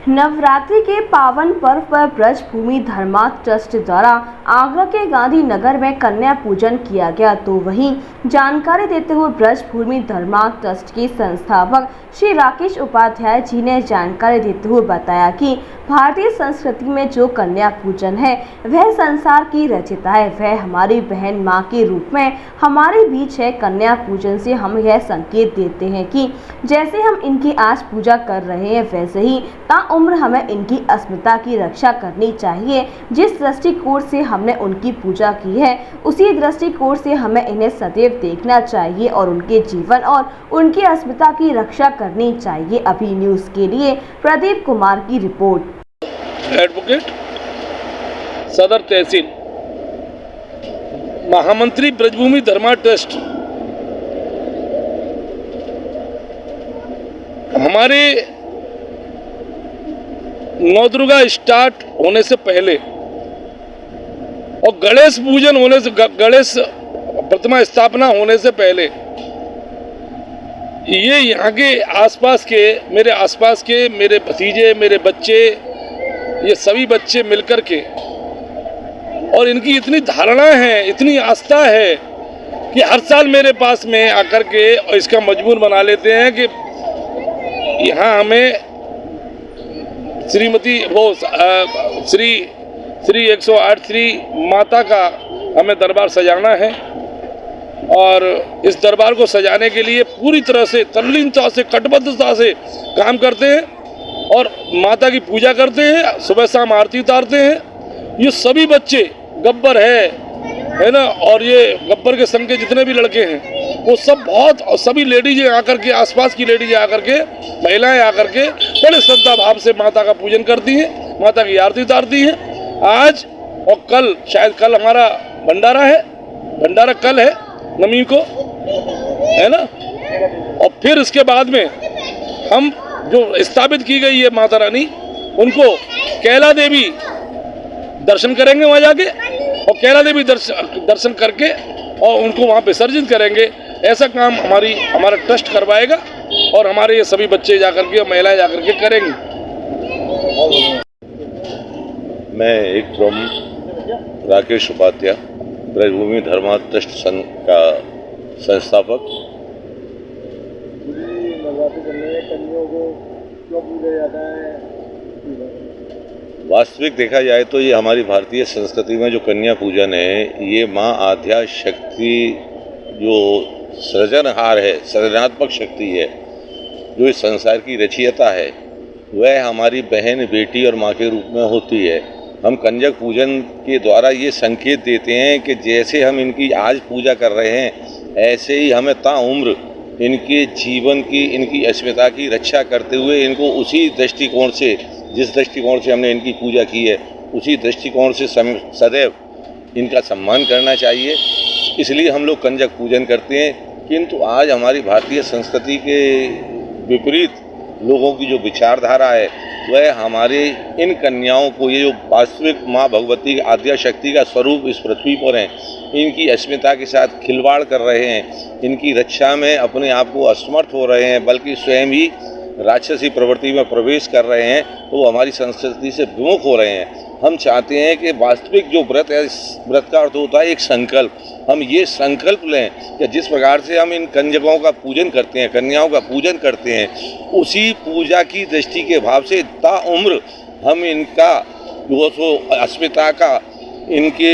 नवरात्रि के पावन पर्व पर ब्रजभूमि धर्मार्थ ट्रस्ट द्वारा आगरा के गांधी नगर में कन्या पूजन किया गया। तो वहीं जानकारी देते हुए ब्रजभूमि धर्मार्थ ट्रस्ट के संस्थापक श्री राकेश उपाध्याय जी ने जानकारी देते हुए बताया कि भारतीय संस्कृति में जो कन्या पूजन है वह संसार की रचयिता है, वह हमारी बहन माँ के रूप में हमारे बीच है। कन्या पूजन से हम यह संकेत देते हैं कि जैसे हम इनकी आज पूजा कर रहे हैं वैसे ही ताउम्र हमें इनकी अस्मिता की रक्षा करनी चाहिए। जिस दृष्टिकोण से हमने उनकी पूजा की है उसी दृष्टिकोण से हमें इन्हें सदैव देखना चाहिए और उनके जीवन और उनकी अस्मिता की रक्षा करनी चाहिए। अभी न्यूज़ के लिए प्रदीप कुमार की रिपोर्ट। एडवोकेट सदर तहसील महामंत्री ब्रजभूमि धर्मा ट्रस्ट हमारे नवदुर्गा स्टार्ट होने से पहले और गणेश पूजन होने से, गणेश प्रतिमा स्थापना होने से पहले ये यहाँ के आसपास के मेरे भतीजे, मेरे बच्चे, ये सभी बच्चे मिलकर के और इनकी इतनी धारणा है, इतनी आस्था है कि हर साल मेरे पास में आकर के और इसका मजबूर बना लेते हैं कि यहाँ हमें श्री 108 श्री माता का हमें दरबार सजाना है और इस दरबार को सजाने के लिए पूरी तरह से तल्लीनता से, कटिबद्धता से काम करते हैं और माता की पूजा करते हैं। सुबह शाम आरती उतारते हैं। ये सभी बच्चे गब्बर है ना, और ये गब्बर के संग के जितने भी लड़के हैं वो सब बहुत, और सभी लेडीज आकर के, आसपास की लेडीज आकर के, महिलाएं आकर के बड़े श्रद्धा भाव से माता का पूजन करती हैं, माता की आरती उतारती हैं। आज और कल, शायद कल हमारा भंडारा है, भंडारा कल है नवमी को, है ना। और फिर इसके बाद में हम जो स्थापित की गई है माता रानी, उनको कैला देवी दर्शन करेंगे वहाँ जाके, और कैला देवी दर्शन करके और उनको वहाँ विसर्जित करेंगे। ऐसा काम हमारा ट्रस्ट करवाएगा और हमारे ये सभी बच्चे जाकर के, महिलाएं जाकर के करेंगी। मैं एक राकेश उपाध्याय, ब्रजभूमि धर्मा ट्रस्ट संघ का संस्थापक। वास्तविक देखा जाए तो ये हमारी भारतीय संस्कृति में जो कन्या पूजन है, ये माँ आद्या शक्ति जो सृजनहार है, सृजनात्मक शक्ति है, जो इस संसार की रचयिता है, वह हमारी बहन, बेटी और माँ के रूप में होती है। हम कंजक पूजन के द्वारा ये संकेत देते हैं कि जैसे हम इनकी आज पूजा कर रहे हैं ऐसे ही हमें ताउम्र इनके जीवन की, इनकी अस्मिता की रक्षा करते हुए इनको उसी दृष्टिकोण से, जिस दृष्टिकोण से हमने इनकी पूजा की है, उसी दृष्टिकोण से सदैव इनका सम्मान करना चाहिए। इसलिए हम लोग कंजक पूजन करते हैं। किंतु आज हमारी भारतीय संस्कृति के विपरीत लोगों की जो विचारधारा है वह हमारे इन कन्याओं को, ये जो वास्तविक माँ भगवती आद्या शक्ति का स्वरूप इस पृथ्वी पर हैं, इनकी अस्मिता के साथ खिलवाड़ कर रहे हैं, इनकी रक्षा में अपने आप को असमर्थ हो रहे हैं, बल्कि स्वयं ही राक्षसी प्रवृत्ति में प्रवेश कर रहे हैं, तो वो हमारी संस्कृति से विमुख हो रहे हैं। हम चाहते हैं कि वास्तविक जो व्रत है, इस व्रत का अर्थ होता है एक संकल्प। हम ये संकल्प लें कि जिस प्रकार से हम इन कंजकों का पूजन करते हैं, कन्याओं का पूजन करते हैं, उसी पूजा की दृष्टि के भाव से ताउम्र हम इनका जो सो अस्मिता का, इनके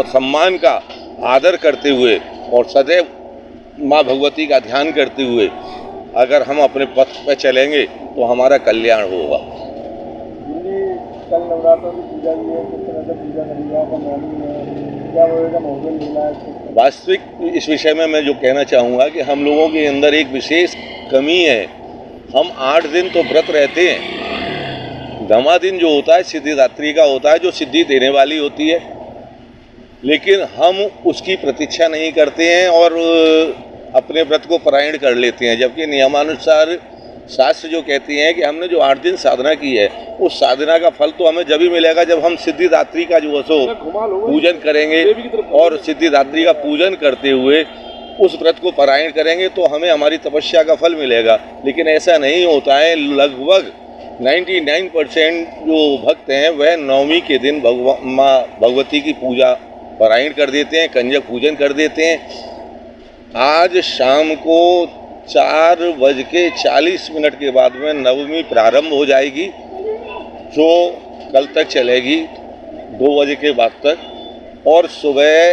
सम्मान का आदर करते हुए और सदैव माँ भगवती का ध्यान करते हुए अगर हम अपने पथ पर चलेंगे तो हमारा कल्याण होगा। कल नवरात्र की पूजा भी है, किस तरह से पूजा करेंगे आप, क्या होगा, माहौल मिला है? वास्तविक इस विषय में मैं जो कहना चाहूँगा कि हम लोगों के अंदर एक विशेष कमी है। हम 8 दिन तो व्रत रहते हैं। 9वां दिन जो होता है सिद्धिदात्री का होता है, जो सिद्धि देने वाली होती है, लेकिन हम उसकी प्रतीक्षा नहीं करते हैं और अपने व्रत को परायण कर लेते हैं। जबकि नियमानुसार शास्त्र जो कहती हैं कि हमने जो 8 दिन साधना की है, उस साधना का फल तो हमें जब ही मिलेगा जब हम सिद्धिदात्री का जो सो पूजन करेंगे और सिद्धिदात्री का पूजन करते हुए उस व्रत को पारायण करेंगे तो हमें हमारी तपस्या का फल मिलेगा। लेकिन ऐसा नहीं होता है। लगभग 99% जो भक्त हैं वह नवमी के दिन माँ भगवती की पूजा पारायण कर देते हैं, कंजक पूजन कर देते हैं। आज शाम को 4:40 के बाद में नवमी प्रारंभ हो जाएगी, जो कल तक चलेगी 2 बजे के बाद तक। और सुबह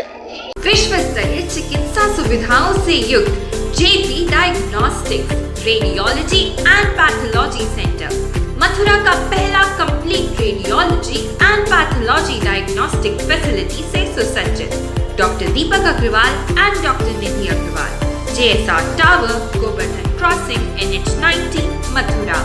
विश्व स्तरीय चिकित्सा सुविधाओं से युक्त JP diagnostics radiology and pathology centre, Mathura का पहला complete radiology and pathology diagnostic facility से सुसज्जित। Doctor Deepak Agarwal and doctor Nidhi Agarwal, JSR tower, Govardhan crossing, NH90, Mathura.